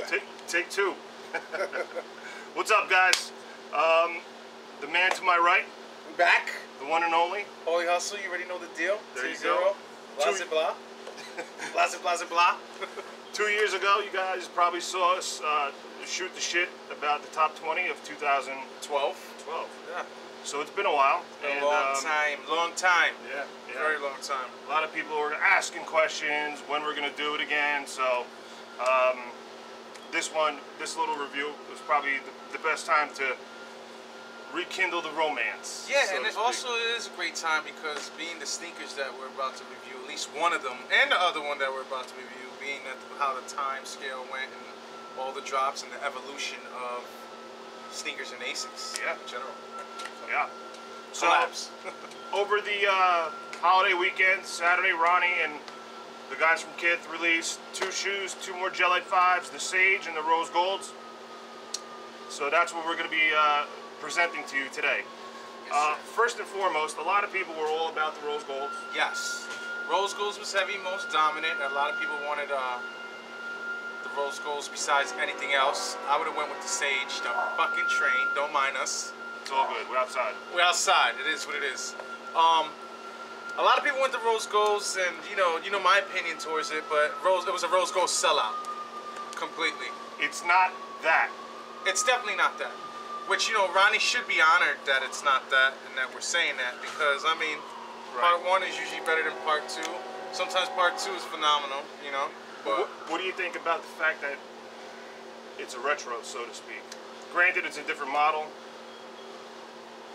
Take two. What's up, guys? The man to my right. We back. The one and only. Holy Hustle, you already know the deal. There you go. Blah, blah. Blah, blah, blah. 2 years ago, you guys probably saw us shoot the shit about the top 20 of 2012. Yeah. So it's been a while. A long time. Yeah. Very long time. A lot of people were asking questions when we're gonna do it again. So this little review was probably the best time to rekindle the romance. Yeah, so and it also is a great time because being the sneakers that we're about to review, at least one of them, and the other one that we're about to review, being that how the time scale went and all the drops and the evolution of sneakers and Asics in general. Yeah. So collabs. Over the holiday weekend, Saturday, Ronnie and the guys from Kith released 2 shoes, 2 more Lyte 5s, the Sage and the Rose Golds. So that's what we're going to be presenting to you today. First and foremost, a lot of people were all about the Rose Golds. Yes. Rose Golds was heavy, most dominant. A lot of people wanted the Rose Golds besides anything else. I would have went with the Sage. The fucking train. Don't mind us. It's all good. We're outside. We're outside. It is what it is. A lot of people went to Rose Golds, and you know my opinion towards it, but it was a Rose Gold sellout, completely. It's not that. It's definitely not that. Which Ronnie should be honored that it's not that, and that we're saying that because I mean, part 1 is usually better than part 2. Sometimes part 2 is phenomenal, But what do you think about the fact that it's a retro, so to speak? Granted, it's a different model.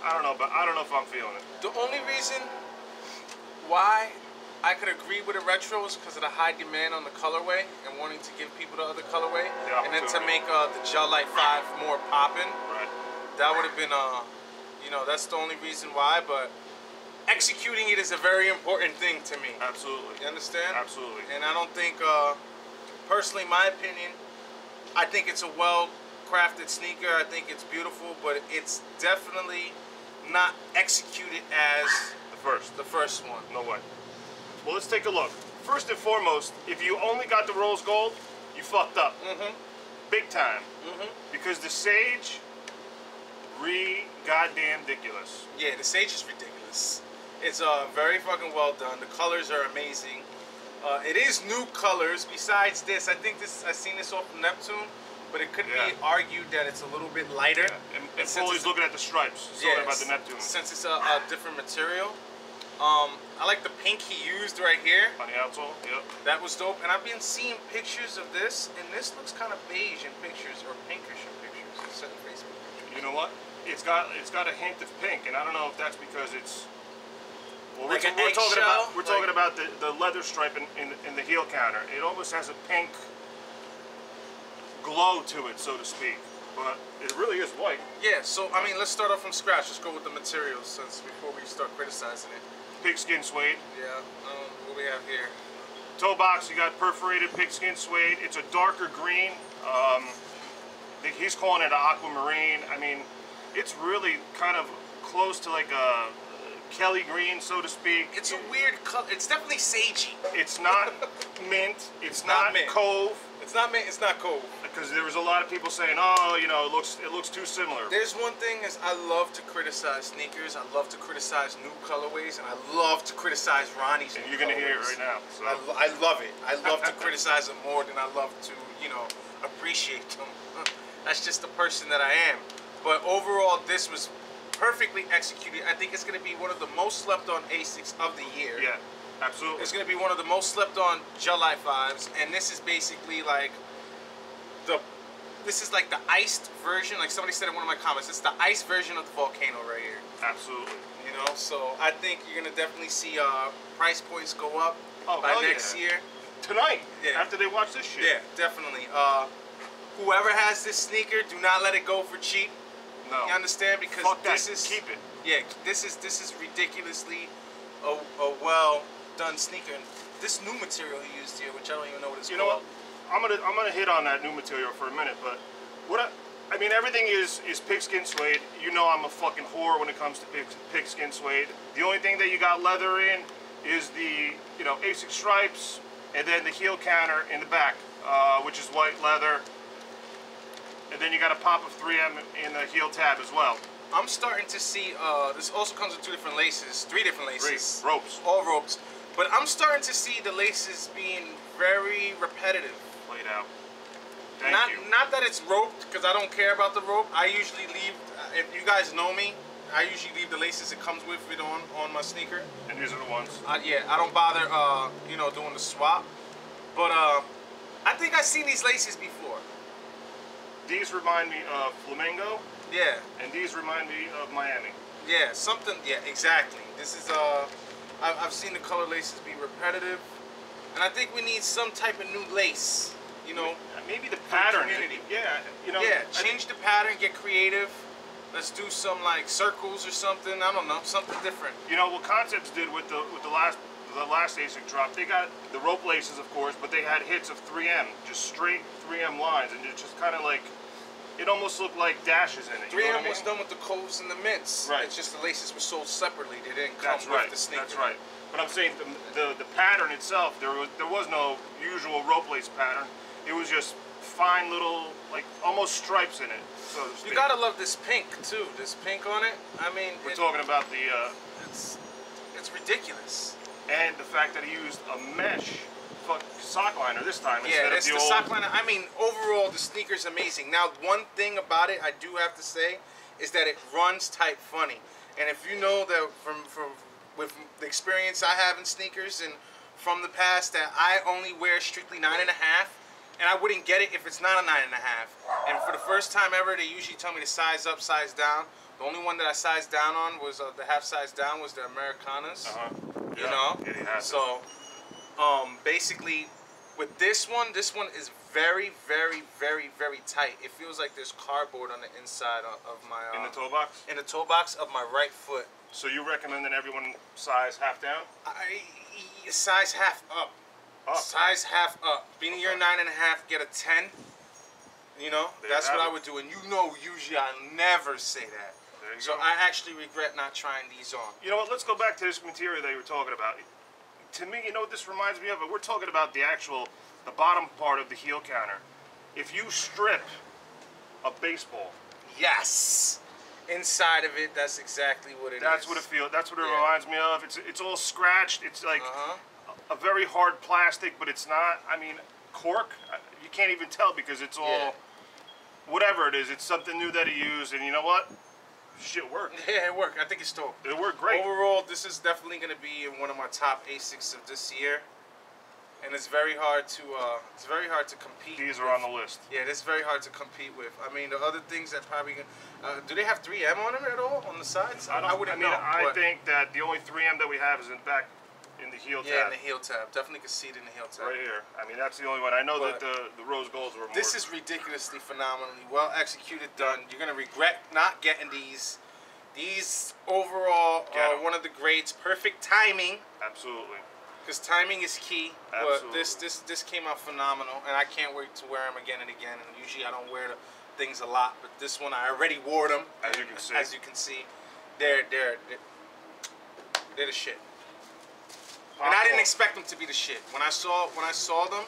I don't know, but I don't know if I'm feeling it. The only reason why I could agree with a retro is because of the high demand on the colorway and wanting to give people the other colorway, and then to make the Lyte 5 more poppin'. Right. That would have been, that's the only reason why. But executing it is a very important thing to me. Absolutely. You understand? Absolutely. And I don't think, personally, my opinion, I think it's a well-crafted sneaker. I think it's beautiful, but it's definitely not executed as the first one. No way. Well, let's take a look. First and foremost, if you only got the Rose Gold, you fucked up. Big time. Because the Sage, goddamn ridiculous. Yeah, the Sage is ridiculous. It's very fucking well done. The colors are amazing. It is new colors. Besides this, I seen this off of Neptune, but it could be argued that it's a little bit lighter. Yeah. And Foley's looking at the stripes. So about the Neptune. Since it's a different material. I like the pink he used right here. On the outsole, yep. That was dope. And I've been seeing pictures of this, and this looks kind of beige in pictures, or pinkish in pictures. It's on Facebook pictures. You know what? It's got a hint of pink, and I don't know if that's because it's. Well, like we're talking about the leather stripe in the heel counter. It almost has a pink glow to it, so to speak. But it really is white. Yeah, so I mean, let's start off from scratch. Let's go with the materials before we start criticizing it. Pigskin suede. Yeah, what we have here? Toe box, you got perforated pigskin suede. It's a darker green. He's calling it an aquamarine. I mean, it's really kind of close to like a Kelly green, so to speak. It's a weird color. It's definitely sagey. It's not mint. It's not mint. Cove. It's not mint. It's not Cove. Because there was a lot of people saying, oh, it looks too similar. There's one thing is I love to criticize sneakers. I love to criticize new colorways, and I love to criticize Ronnie's. And you're gonna hear it right now. So. I love it. I love to criticize them more than I love to, appreciate them. That's just the person that I am. But overall, this was perfectly executed. I think it's gonna be one of the most slept on Asics of the year. Yeah, absolutely. It's gonna be one of the most slept on Lyte 5s, and this is basically like this is like the iced version. Like somebody said in one of my comments, it's the iced version of the Volcano right here. Absolutely. So I think you're gonna definitely see price points go up by next year. Tonight. Yeah. After they watch this shit. Yeah, definitely. Whoever has this sneaker, do not let it go for cheap. No. You understand? Because this is keep it. Yeah, this is ridiculously a well done sneaker. And this new material he used here, which I don't even know what it's called. You know what? I'm gonna hit on that new material for a minute, but I mean, everything is pigskin suede. You know I'm a fucking whore when it comes to pigskin suede. The only thing that you got leather in is the Asics stripes, and then the heel counter in the back, which is white leather. and then you got a pop of 3M in the heel tab as well. I'm starting to see, this also comes with 2 different laces, 3 different laces. 3 ropes. All ropes. But I'm starting to see the laces being very repetitive. Played out. Thank you. Not that it's roped, because I don't care about the rope. I usually leave, if you guys know me, I usually leave the laces it comes with it on my sneaker. And these are the ones. Yeah, I don't bother, you know, doing the swap. But I think I've seen these laces before. These remind me of Flamingo. Yeah. And these remind me of Miami. Yeah, something, yeah, exactly. This is, I've seen the color laces be repetitive. And I think we need some type of new lace, you know. Maybe the pattern. Yeah, you know. Yeah, change the pattern, get creative. Let's do some like circles or something. I don't know, something different. You know what Concepts did with the last Asics drop? They got the rope laces, of course, but they had hits of 3M, just straight 3M lines, and it just kind of like, it almost looked like dashes in it. 3M was done with the coves and the mints. Right. It's just the laces were sold separately. They didn't come with the sneaker. That's right. But I'm saying the pattern itself, there was no usual rope lace pattern. It was just fine little, like almost stripes in it. So to speak. You gotta love this pink too. This pink on it. I mean, we're talking about the. It's ridiculous. And the fact that he used a mesh sock liner this time instead of the old sock liner. I mean, overall the sneaker's amazing. Now, one thing about it I do have to say is that it runs tight funny. And if you know that with the experience I have in sneakers and from the past, that I only wear strictly 9.5, and I wouldn't get it if it's not a 9.5. And for the first time ever, they usually tell me to size up, size down. The only one that I sized down on was the half size down was the Americanas. Yeah. You know. Yeah, he has so, basically, with this one is very, very, very, very tight. It feels like there's cardboard on the inside of my. In the toe box. In the toe box of my right foot. So you recommend that everyone size half down? Size half up. Size half up. Being you're 9.5, get a 10. You know, that's what I would do. And you know, usually I never say that. So I actually regret not trying these on. You know what? Let's go back to this material that you were talking about. To me, you know what this reminds me of? We're talking about the bottom part of the heel counter. If you strip a baseball. Yes. Inside of it, that's exactly what it is. That's what it feels. That's what it reminds me of. It's all scratched. It's like a very hard plastic, but it's not. I mean, cork. You can't even tell because it's all whatever it is. It's something new that he used, and you know what? Shit worked. Yeah, it worked. I think it still. It worked great. Overall, this is definitely going to be one of my top Asics of this year, and it's very hard to compete. These are on the list. Yeah, it's very hard to compete with. I mean, the other things that probably do they have 3M on them at all on the sides? I wouldn't know. I think that the only 3M that we have is in the heel tab. Yeah, in the heel tab. Definitely can see it in the heel tab. Right here. I mean, that's the only one. I know that the rose golds were more. This is ridiculously phenomenally well executed, done. You're going to regret not getting these. These overall are one of the greats. Perfect timing. Absolutely. Because timing is key. Absolutely. But this came out phenomenal, and I can't wait to wear them again and again. And usually I don't wear the things a lot, but this one I already wore them. As you can see. As you can see, they're the shit. And I didn't expect them to be the shit. When I saw them,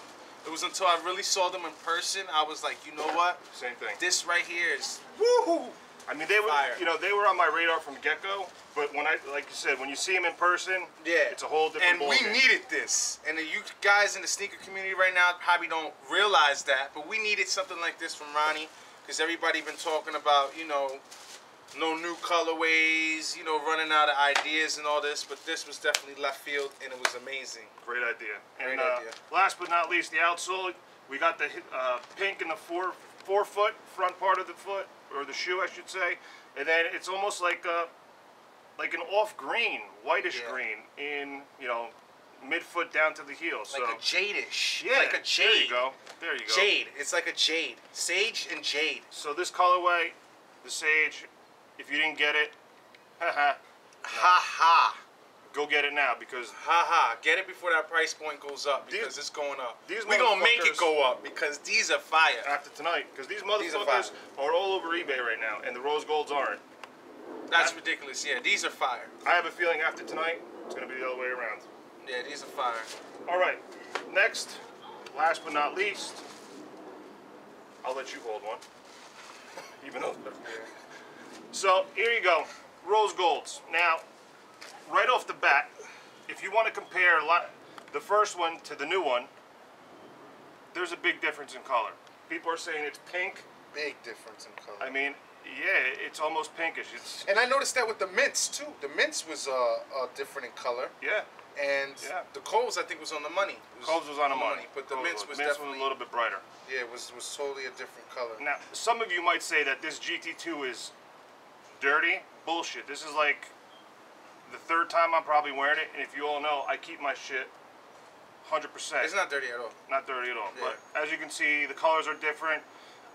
it was until I really saw them in person, I was like, you know what? Same thing. This right here is woohoo. I mean, they were, they were on my radar from get-go. But when like you said, when you see them in person, it's a whole different ballgame. And we needed this. And you guys in the sneaker community right now probably don't realize that, but we needed something like this from Ronnie, because everybody been talking about, you know, no new colorways, you know, running out of ideas and all this, but this was definitely left field, and it was amazing. Great idea. Great idea. Last but not least, the outsole. We got the pink in the forefoot, front part of the foot, or the shoe, I should say, and then it's almost like an off green, whitish green in, you know, midfoot down to the heel. Like a jade-ish. Yeah. Like a jade. There you go. There you go. Jade. It's like a jade. Sage and jade. So this colorway, the sage, if you didn't get it, haha. Ha-ha. Go get it now because... Ha-ha. Get it before that price point goes up because it's going up. We're going to make it go up because these are fire. After tonight. Because these motherfuckers are all over eBay right now and the rose golds aren't. That's ridiculous. Yeah, these are fire. I have a feeling after tonight, it's going to be the other way around. Yeah, these are fire. All right. Next, last but not least, I'll let you hold one. Even those better. Yeah. So here you go, rose golds. Now, right off the bat, if you want to compare the first one to the new one, there's a big difference in color. People are saying it's pink. Big difference in color. I mean, yeah, it's almost pinkish. And I noticed that with the mints too. The mints was different in color. Yeah. And the Coles, I think, was on the money. Coles was on the money. But the mints was a little bit brighter. Yeah, it was totally a different color. Now, some of you might say that this GT2 is dirty. Bullshit. This is like the third time I'm probably wearing it, and if you all know, I keep my shit 100%. It's not dirty at all. Not dirty at all. Yeah. But as you can see, the colors are different.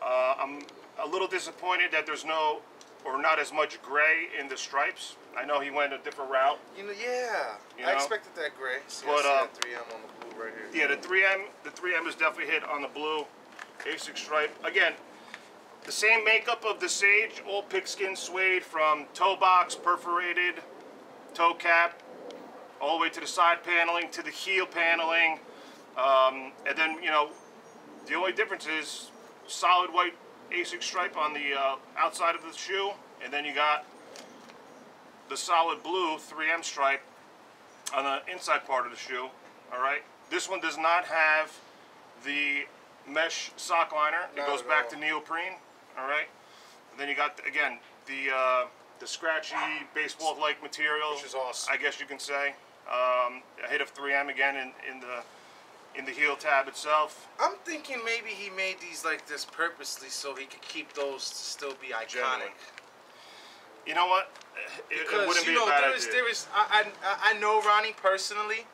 I'm a little disappointed that there's not as much gray in the stripes. I know he went a different route. I expected that gray. See, but, I see that 3M on the blue right here. Yeah, the 3M is definitely hit on the blue Asics stripe. Again, the same makeup of the Sage, all pigskin suede from toe box, perforated, toe cap, all the way to the side paneling, to the heel paneling. And then, the only difference is solid white Asics stripe on the outside of the shoe, and then you got the solid blue 3M stripe on the inside part of the shoe. All right, this one does not have the mesh sock liner. It goes back to neoprene. All right, and then you got again the scratchy baseball-like material, which is awesome. I guess you can say. A hit of 3M again in the heel tab itself. I'm thinking maybe he made these like this purposely so he could keep those to still be iconic. Genuine. You know what? It wouldn't be a bad idea. I know Ronnie personally,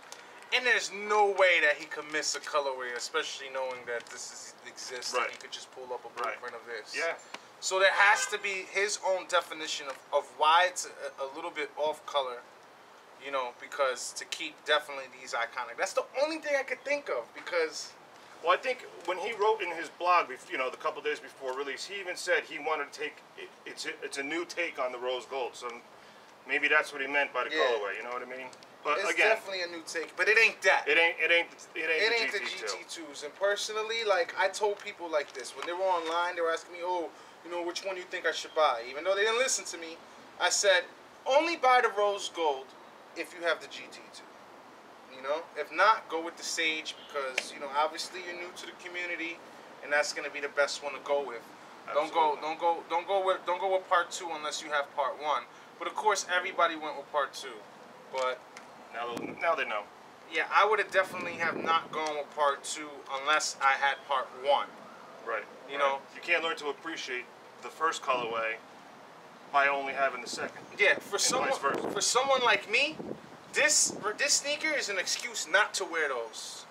and there's no way that he could miss a colorway, especially knowing that this exists. Right. And he could just pull up a blueprint of this. Yeah. So there has to be his own definition of why it's a little bit off color. Because to keep definitely these iconic. That's the only thing I could think of, because... Well, I think when he wrote in his blog, the couple days before release, he even said he wanted to take, it's a new take on the rose gold. So maybe that's what he meant by the colorway, you know what I mean? But it's again, definitely a new take, but it ain't that. It ain't the GT2s. And personally, like, I told people like this, when they were online, they were asking me, which one do you think I should buy? Even though they didn't listen to me, I said, only buy the rose gold if you have the GT2. If not, go with the Sage, because obviously you're new to the community, and that's gonna be the best one to go with. Absolutely. Don't go with part 2 unless you have part 1. But of course, everybody went with part 2. But now they know. Yeah, I would have definitely have not gone with part 2 unless I had part 1. Right. You know, you can't learn to appreciate the first colorway by only having the second. Yeah, for someone like me, this sneaker is an excuse not to wear those.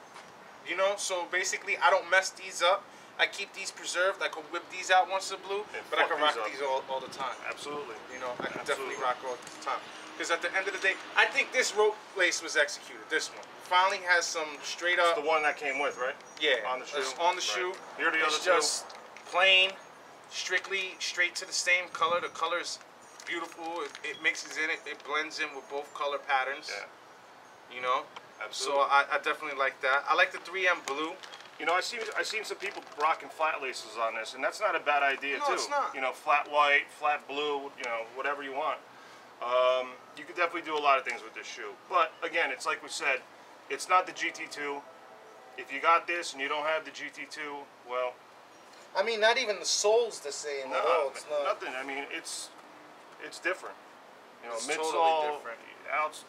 So basically I don't mess these up. I keep these preserved. I can whip these out once they're blue, but I can rock these all the time. Absolutely. I can definitely rock all the time. Because at the end of the day, I think this rope lace was executed. This one finally has some straight up. It's the one that came with, right? Yeah, on the shoe. It's on the shoe. Here are the other two. Just plain, strictly straight to the same color. The color's beautiful. It mixes in. It blends in with both color patterns. Yeah. Absolutely. So I definitely like that. I like the 3M blue. I seen some people rocking flat laces on this, and that's not a bad idea too. No, it's not. Flat white, flat blue, whatever you want. You could definitely do a lot of things with this shoe. But again, it's like we said, it's not the GT2. If you got this and you don't have the GT2, well, I mean, not even the sole's the same at all. It's not nothing. I mean, it's different. It's midsole, totally different. outs.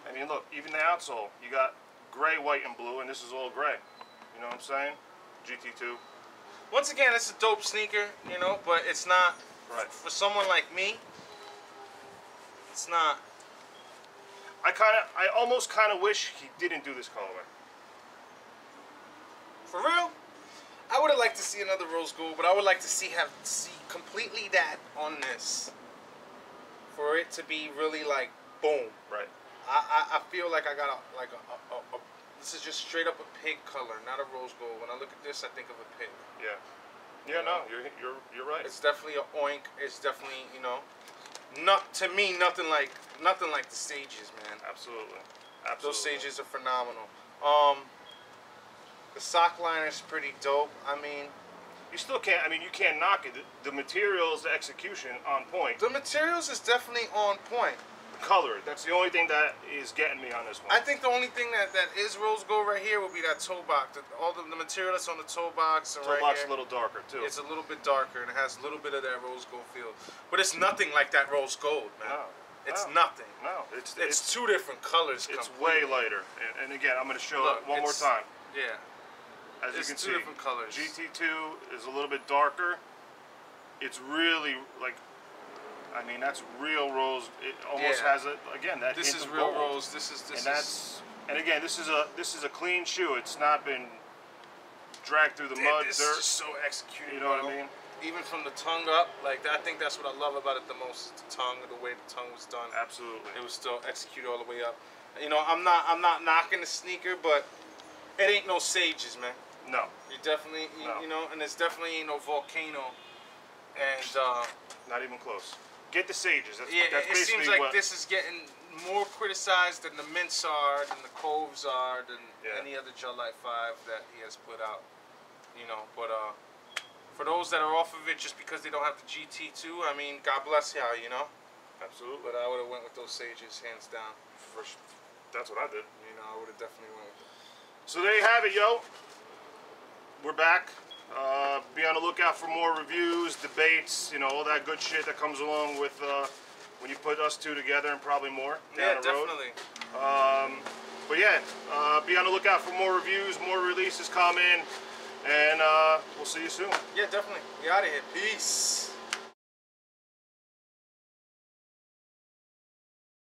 I mean, look, even the outsole, you got gray, white, and blue, and this is all gray. You know what I'm saying? GT2. Once again, it's a dope sneaker, but it's not for someone like me. It's not. I almost kind of wish he didn't do this colorway. For real? I would have liked to see another rose gold, but I would like to see completely that on this. For it to be really like boom. Right. I feel like I got a this is just straight up a pig color, not a rose gold. When I look at this, I think of a pig. Yeah. Yeah, no, you're right. It's definitely a oink. It's definitely, not to me nothing like the Sages, man. Absolutely. Those Sages are phenomenal. The sock liner is pretty dope. I mean, you still can't. I mean, you can't knock it. The materials, the execution, on point. The materials is definitely on point. Color. That's the only thing that is getting me on this one. I think the only thing that is rose gold right here will be that toe box. All the material that's on the toe box and toe right box here, a little darker too. It's a little bit darker and it has a little bit of that rose gold feel. But it's nothing like that rose gold, man. No. It's nothing. No. It's two different colors. It's completely. way lighter. And again, I'm going to show Look, it one more time. Yeah. As you can see, two different colors. GT2 is a little bit darker. It's really like, I mean, that's real rose. It almost has it again. That this hint is of real gold. rose. This is and again, this is a clean shoe. It's not been dragged through the mud, this dirt. is just so executed. You know what I mean? Even from the tongue up, like I think that's what I love about it the most. Is the tongue, the way the tongue was done. Absolutely. It was still executed all the way up. You know, I'm not knocking the sneaker, but it ain't no Sages, man. No. You definitely, you know, and it's definitely ain't no volcano. And not even close. Get the Sages. That's it seems like this is getting more criticized than the Mints are, than the Coves are, than any other Gel Lyte 5 that he has put out. You know, but for those that are off of it just because they don't have the GT2, I mean, God bless y'all, you know. Absolutely. But I would have went with those Sages hands down. That's what I did. You know, I would have definitely went with them. So there you have it, yo. We're back. Be on the lookout for more reviews, debates, you know, all that good shit that comes along with when you put us two together, and probably more down the road. Definitely. But yeah, be on the lookout for more reviews, more releases coming, and we'll see you soon. Yeah, definitely. We out of here. Peace.